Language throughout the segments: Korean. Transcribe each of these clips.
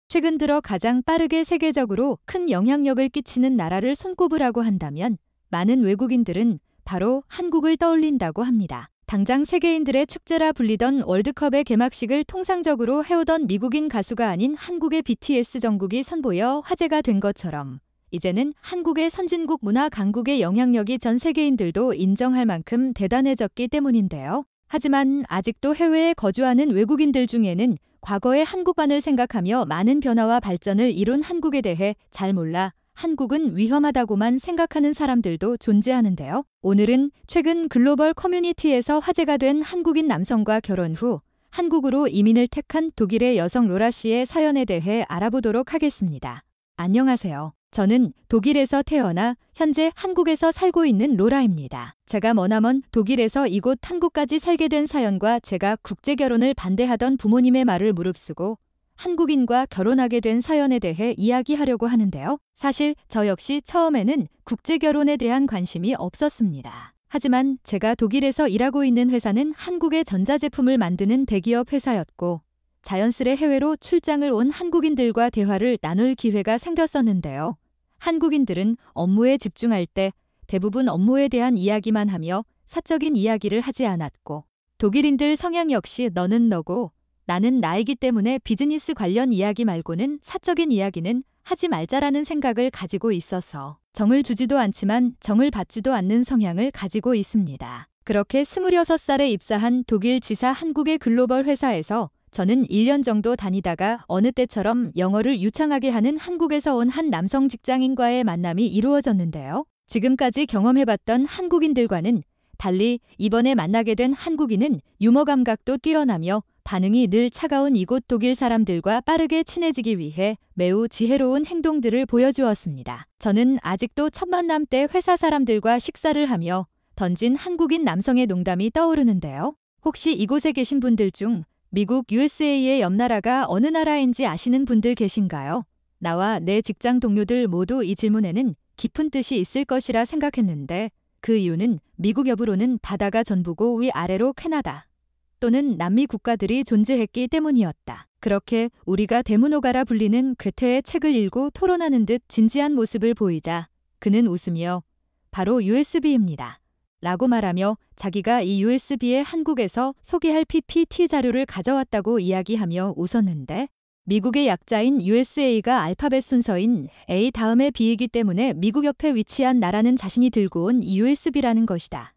최근 들어 가장 빠르게 세계적으로 큰 영향력을 끼치는 나라를 손꼽으라고 한다면 많은 외국인들은 바로 한국을 떠올린다고 합니다. 당장 세계인들의 축제라 불리던 월드컵의 개막식을 통상적으로 해오던 미국인 가수가 아닌 한국의 BTS 정국이 선보여 화제가 된 것처럼 이제는 한국의 선진국 문화 강국의 영향력이 전 세계인들도 인정할 만큼 대단해졌기 때문인데요. 하지만 아직도 해외에 거주하는 외국인들 중에는 과거의 한국만을 생각하며 많은 변화와 발전을 이룬 한국에 대해 잘 몰라 한국은 위험하다고만 생각하는 사람들도 존재하는데요. 오늘은 최근 글로벌 커뮤니티에서 화제가 된 한국인 남성과 결혼 후 한국으로 이민을 택한 독일의 여성 로라 씨의 사연에 대해 알아보도록 하겠습니다. 안녕하세요. 저는 독일에서 태어나 현재 한국에서 살고 있는 로라입니다. 제가 머나먼 독일에서 이곳 한국까지 살게 된 사연과 제가 국제결혼을 반대하던 부모님의 말을 무릅쓰고 한국인과 결혼하게 된 사연에 대해 이야기하려고 하는데요. 사실 저 역시 처음에는 국제결혼에 대한 관심이 없었습니다. 하지만 제가 독일에서 일하고 있는 회사는 한국의 전자제품을 만드는 대기업 회사였고 자연스레 해외로 출장을 온 한국인들과 대화를 나눌 기회가 생겼었는데요. 한국인들은 업무에 집중할 때 대부분 업무에 대한 이야기만 하며 사적인 이야기를 하지 않았고 독일인들 성향 역시 너는 너고 나는 나이기 때문에 비즈니스 관련 이야기 말고는 사적인 이야기는 하지 말자라는 생각을 가지고 있어서 정을 주지도 않지만 정을 받지도 않는 성향을 가지고 있습니다. 그렇게 26살에 입사한 독일 지사 한국의 글로벌 회사에서 저는 1년 정도 다니다가 어느 때처럼 영어를 유창하게 하는 한국에서 온 한 남성 직장인과의 만남이 이루어졌는데요. 지금까지 경험해봤던 한국인들과는 달리 이번에 만나게 된 한국인은 유머 감각도 뛰어나며 반응이 늘 차가운 이곳 독일 사람들과 빠르게 친해지기 위해 매우 지혜로운 행동들을 보여주었습니다. 저는 아직도 첫 만남 때 회사 사람들과 식사를 하며 던진 한국인 남성의 농담이 떠오르는데요. 혹시 이곳에 계신 분들 중 미국 USA의 옆 나라가 어느 나라인지 아시는 분들 계신가요? 나와 내 직장 동료들 모두 이 질문에는 깊은 뜻이 있을 것이라 생각했는데 그 이유는 미국 옆으로는 바다가 전부고 위아래로 캐나다 또는 남미 국가들이 존재했기 때문이었다. 그렇게 우리가 대문호가라 불리는 괴테의 책을 읽고 토론하는 듯 진지한 모습을 보이자 그는 웃으며 바로 USB입니다. 라고 말하며 자기가 이 USB에 한국에서 소개할 PPT 자료를 가져왔다고 이야기하며 웃었는데 미국의 약자인 USA가 알파벳 순서인 A 다음에 B이기 때문에 미국 옆에 위치한 나라는 자신이 들고 온 USB라는 것이다.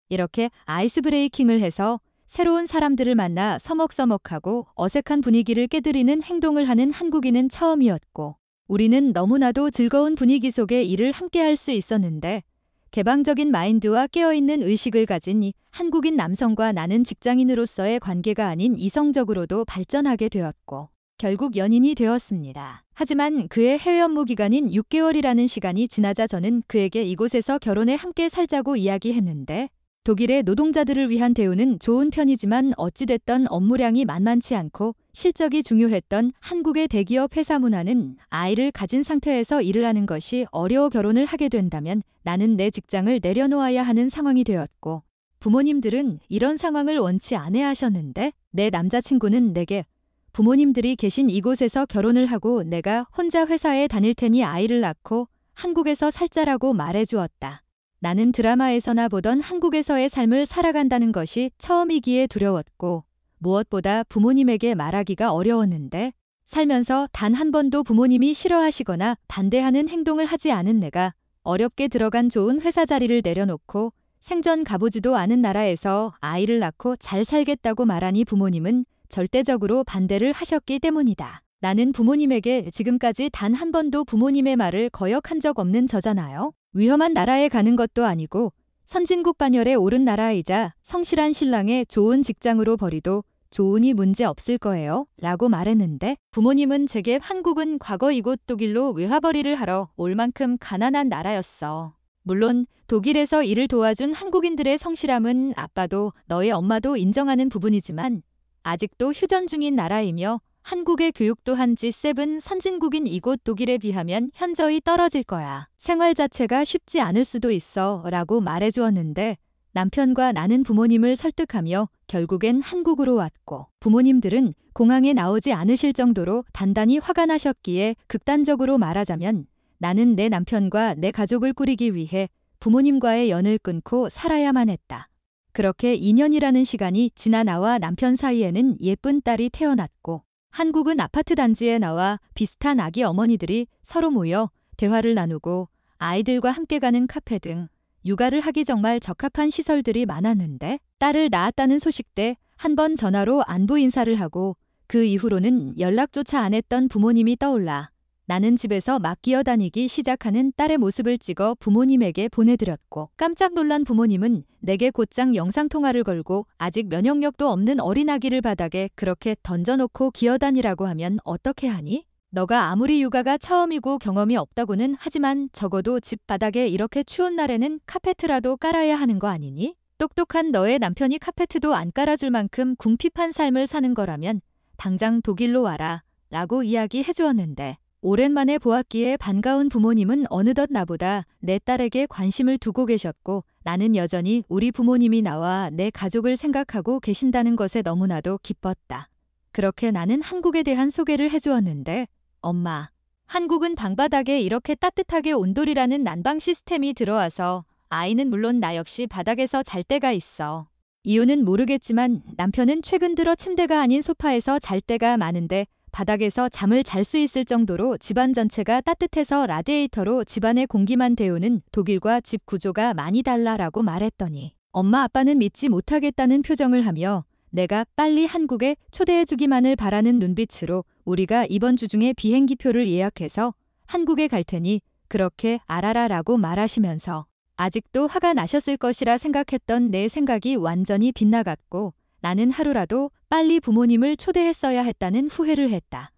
이렇게 아이스 브레이킹을 해서 새로운 사람들을 만나 서먹서먹하고 어색한 분위기를 깨드리는 행동을 하는 한국인은 처음이었고 우리는 너무나도 즐거운 분위기 속에 일을 함께할 수 있었는데 개방적인 마인드와 깨어있는 의식을 가진 이 한국인 남성과 나는 직장인으로서의 관계가 아닌 이성적으로도 발전하게 되었고 결국 연인이 되었습니다. 하지만 그의 해외 업무 기간인 6개월이라는 시간이 지나자 저는 그에게 이곳에서 결혼해 함께 살자고 이야기했는데 독일의 노동자들을 위한 대우는 좋은 편이지만 어찌됐던 업무량이 만만치 않고 실적이 중요했던 한국의 대기업 회사 문화는 아이를 가진 상태에서 일을 하는 것이 어려워 결혼을 하게 된다면 나는 내 직장을 내려놓아야 하는 상황이 되었고 부모님들은 이런 상황을 원치 않아 하셨는데 내 남자친구는 내게 부모님들이 계신 이곳에서 결혼을 하고 내가 혼자 회사에 다닐 테니 아이를 낳고 한국에서 살자라고 말해주었다. 나는 드라마에서나 보던 한국에서의 삶을 살아간다는 것이 처음이기에 두려웠고 무엇보다 부모님에게 말하기가 어려웠는데 살면서 단 한 번도 부모님이 싫어하시거나 반대하는 행동을 하지 않은 내가 어렵게 들어간 좋은 회사 자리를 내려놓고 생전 가보지도 않은 나라에서 아이를 낳고 잘 살겠다고 말하니 부모님은 절대적으로 반대를 하셨기 때문이다. 나는 부모님에게 지금까지 단 한 번도 부모님의 말을 거역한 적 없는 저잖아요. 위험한 나라에 가는 것도 아니고 선진국 반열에 오른 나라이자 성실한 신랑의 좋은 직장으로 벌이도 좋으니 문제 없을 거예요. 라고 말했는데 부모님은 제게 한국은 과거 이곳 독일로 외화벌이를 하러 올 만큼 가난한 나라였어. 물론 독일에서 일을 도와준 한국인들의 성실함은 아빠도 너의 엄마도 인정하는 부분이지만 아직도 휴전 중인 나라이며 한국의 교육 또한 G7 선진국인 이곳 독일에 비하면 현저히 떨어질 거야. 생활 자체가 쉽지 않을 수도 있어 라고 말해주었는데 남편과 나는 부모님을 설득하며 결국엔 한국으로 왔고 부모님들은 공항에 나오지 않으실 정도로 단단히 화가 나셨기에 극단적으로 말하자면 나는 내 남편과 내 가족을 꾸리기 위해 부모님과의 연을 끊고 살아야만 했다. 그렇게 2년이라는 시간이 지나 나와 남편 사이에는 예쁜 딸이 태어났고 한국은 아파트 단지에 나와 비슷한 아기 어머니들이 서로 모여 대화를 나누고 아이들과 함께 가는 카페 등 육아를 하기 정말 적합한 시설들이 많았는데 딸을 낳았다는 소식 때 한 번 전화로 안부 인사를 하고 그 이후로는 연락조차 안 했던 부모님이 떠올라 나는 집에서 막 기어다니기 시작하는 딸의 모습을 찍어 부모님에게 보내드렸고 깜짝 놀란 부모님은 내게 곧장 영상통화를 걸고 아직 면역력도 없는 어린아기를 바닥에 그렇게 던져놓고 기어다니라고 하면 어떻게 하니? 너가 아무리 육아가 처음이고 경험이 없다고는 하지만 적어도 집 바닥에 이렇게 추운 날에는 카페트라도 깔아야 하는 거 아니니? 똑똑한 너의 남편이 카페트도 안 깔아줄 만큼 궁핍한 삶을 사는 거라면 당장 독일로 와라 라고 이야기해 주었는데 오랜만에 보았기에 반가운 부모님은 어느덧 나보다 내 딸에게 관심을 두고 계셨고 나는 여전히 우리 부모님이 나와 내 가족을 생각하고 계신다는 것에 너무나도 기뻤다. 그렇게 나는 한국에 대한 소개를 해주었는데 엄마, 한국은 방바닥에 이렇게 따뜻하게 온돌이라는 난방 시스템이 들어와서 아이는 물론 나 역시 바닥에서 잘 때가 있어. 이유는 모르겠지만 남편은 최근 들어 침대가 아닌 소파에서 잘 때가 많은데 바닥에서 잠을 잘 수 있을 정도로 집안 전체가 따뜻해서 라디에이터로 집안의 공기만 데우는 독일과 집 구조가 많이 달라라고 말했더니 엄마 아빠는 믿지 못하겠다는 표정을 하며 내가 빨리 한국에 초대해주기만을 바라는 눈빛으로 우리가 이번 주 중에 비행기표를 예약해서 한국에 갈 테니 그렇게 알아라라고 말하시면서 아직도 화가 나셨을 것이라 생각했던 내 생각이 완전히 빗나갔고 나는 하루라도 빨리 부모님을 초대했어야 했다는 후회를 했다.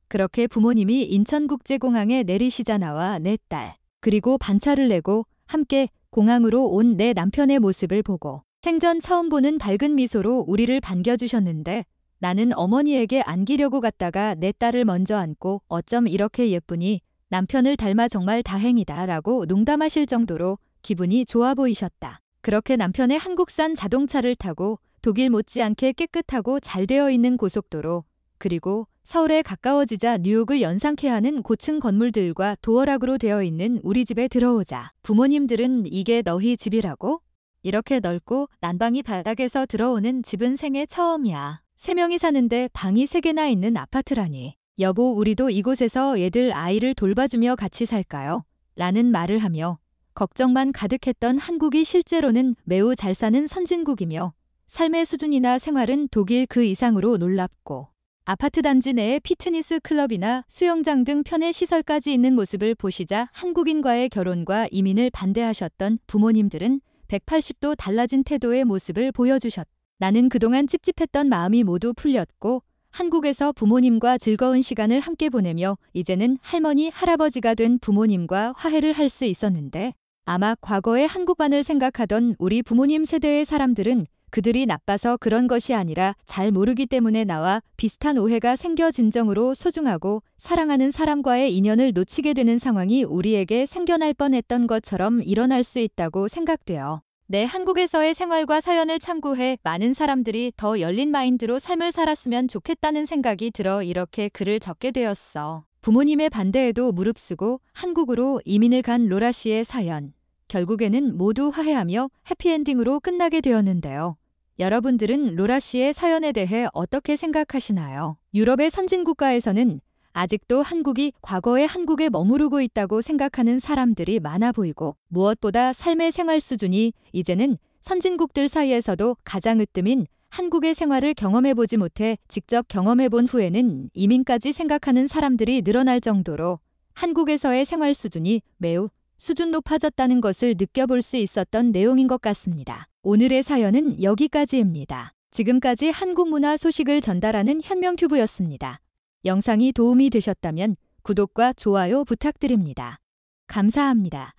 그렇게 부모님이 인천국제공항에 내리시자 나와 내 딸, 그리고 반차를 내고 함께 공항으로 온 내 남편의 모습을 보고 생전 처음 보는 밝은 미소로 우리를 반겨주셨는데 나는 어머니에게 안기려고 갔다가 내 딸을 먼저 안고 어쩜 이렇게 예쁘니 남편을 닮아 정말 다행이다 라고 농담하실 정도로 기분이 좋아 보이셨다. 그렇게 남편의 한국산 자동차를 타고 독일 못지않게 깨끗하고 잘 되어 있는 고속도로, 그리고 서울에 가까워지자 뉴욕을 연상케 하는 고층 건물들과 도어락으로 되어 있는 우리 집에 들어오자 부모님들은 이게 너희 집이라고? 이렇게 넓고 난방이 바닥에서 들어오는 집은 생애 처음이야. 3명이 사는데 방이 3개나 있는 아파트라니. 여보, 우리도 이곳에서 얘들 아이를 돌봐주며 같이 살까요? 라는 말을 하며 걱정만 가득했던 한국이 실제로는 매우 잘 사는 선진국이며 삶의 수준이나 생활은 독일 그 이상으로 놀랍고 아파트 단지 내에 피트니스 클럽이나 수영장 등 편의 시설까지 있는 모습을 보시자 한국인과의 결혼과 이민을 반대하셨던 부모님들은 180도 달라진 태도의 모습을 보여주셨다. 나는 그동안 찝찝했던 마음이 모두 풀렸고 한국에서 부모님과 즐거운 시간을 함께 보내며 이제는 할머니, 할아버지가 된 부모님과 화해를 할 수 있었는데 아마 과거의 한국만을 생각하던 우리 부모님 세대의 사람들은 그들이 나빠서 그런 것이 아니라 잘 모르기 때문에 나와 비슷한 오해가 생겨 진정으로 소중하고 사랑하는 사람과의 인연을 놓치게 되는 상황이 우리에게 생겨날 뻔했던 것처럼 일어날 수 있다고 생각되어 내 한국에서의 생활과 사연을 참고해 많은 사람들이 더 열린 마인드로 삶을 살았으면 좋겠다는 생각이 들어 이렇게 글을 적게 되었어. 부모님의 반대에도 무릅쓰고 한국으로 이민을 간 로라 씨의 사연. 결국에는 모두 화해하며 해피엔딩으로 끝나게 되었는데요. 여러분들은 로라 씨의 사연에 대해 어떻게 생각하시나요? 유럽의 선진국가에서는 아직도 한국이 과거의 한국에 머무르고 있다고 생각하는 사람들이 많아 보이고 무엇보다 삶의 생활 수준이 이제는 선진국들 사이에서도 가장 으뜸인 한국의 생활을 경험해보지 못해 직접 경험해본 후에는 이민까지 생각하는 사람들이 늘어날 정도로 한국에서의 생활 수준이 매우 수준 높아졌다는 것을 느껴볼 수 있었던 내용인 것 같습니다. 오늘의 사연은 여기까지입니다. 지금까지 한국 문화 소식을 전달하는 현명튜브였습니다. 영상이 도움이 되셨다면 구독과 좋아요 부탁드립니다. 감사합니다.